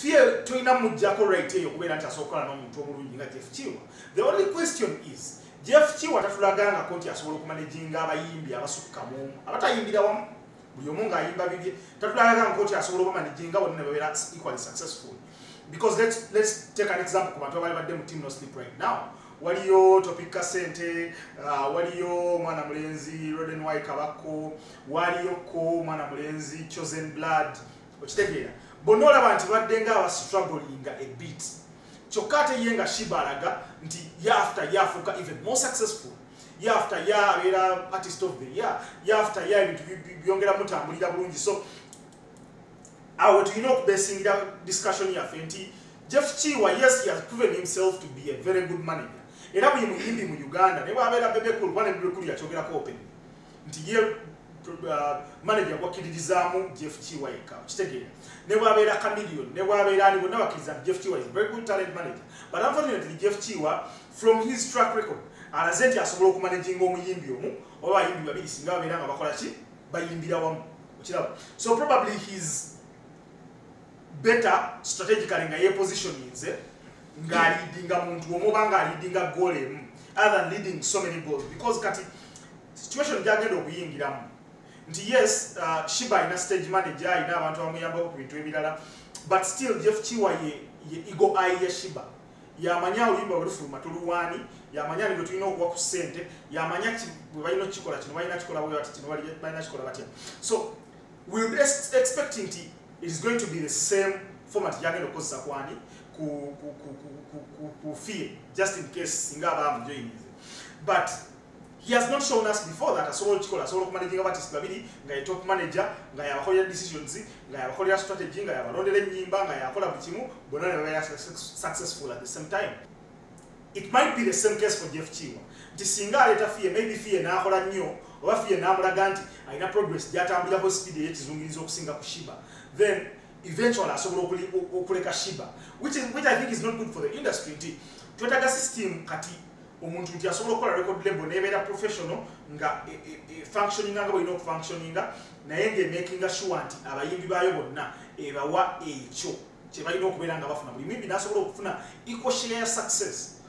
fie tulina mujjako right eyo okubeera nti asobola n'omuntu omulungi nga Jeff Chiwa. The only question is Jeff Chiwa tatulagangako nti asobola okumanaginga abayimbi abasukkamu abatayimbira wamu buli omu ng'ayimba bibye tatulagangako nti asobola okumanaginga bonna ne babeera equally successful. Because let's take an example ku bantu abali badde mu Team No Sleep right now. Waliyo Topic Kasente, waliyo mwana mulenzi Roden White Kabako, waliyo ko mwana mulenzi Chosen Blood. Okitegeera bonna olaba nti badde nga abastruggling a bit. Kyokka ate ye nga Shibalaga nti yafuuka even more successful. Abeera artist of the year. Ebintu byongera mutambulira bulungi. So awo tulina okubesingira discussion yaffe nti Jeff Chiwa, yes, he has proven himself to be a very good manager. Era buli muyimbi mu Uganda ne bwabeera Bebe Cool bwana Bebe Cool yakyogerako open nti ye manager gwakkiririzaamu Jeff Chiwa yekka. Kitegeera ne bwabeera Chameleon ne bwabeera ani bonna bakkiriza Jeff Chiwa is a very good talent manager. But unfortunately Jeff Chiwa from his track record alaze nti asobola okumanaginga omuyimbi omu oba bayimbi babiri singa babeera nga bakola ki bayimbira wamu. Okiraba. So probably he's better strategically nga ye positionings nga leadinga muntu omuba nga leadinga goal emu other than leading so many goals because kati situation gyagenda okuyingiramu nti yes Shiba ina stage manager ina abantu bamuyambako ku bintu ebirala but still Jeff Chiwa ye ego eye ya Shiba yamanya oluyimba olufuluma tuluwani yamanya ni tulina okuwa ku ssente yamanya bwe balina kikola kino balina kikola bwe bati kino balina kikola batya. So we're expecting it is going to be the same format yagenda okozesa kwani ku fear just in case singa abamu joinize. But he has not shown us before that asobola kikola asobola okumanaging abatisi babiri nga ye top manager nga yabakolera decisions nga yabakolera strategy nga yabalondera ennyimba nga yakola buli kimu bonna ne babeera successful at the same time. It might be the same case for Jeff Chiwa. Nti singa aleeta fear maybe fear n'akola nnyo oba fear n'amulaga nti alina progress gy'atambulirako speed ey'ekizungiriza okusinga ku Shiba, then eventually asobola okuleka Shiba, which I think is not good for the industry. Twetaaga system kati omuntu nti asobola okukola record label nebeera professional nga functioning nga bwina okufunctioninga naye ng'emakinga sure nti abayimbi baayo bonna ebawa ekyo kye balina okubeera nga bafuna. Buli muyimbi n'asobola okufuna equal share ya success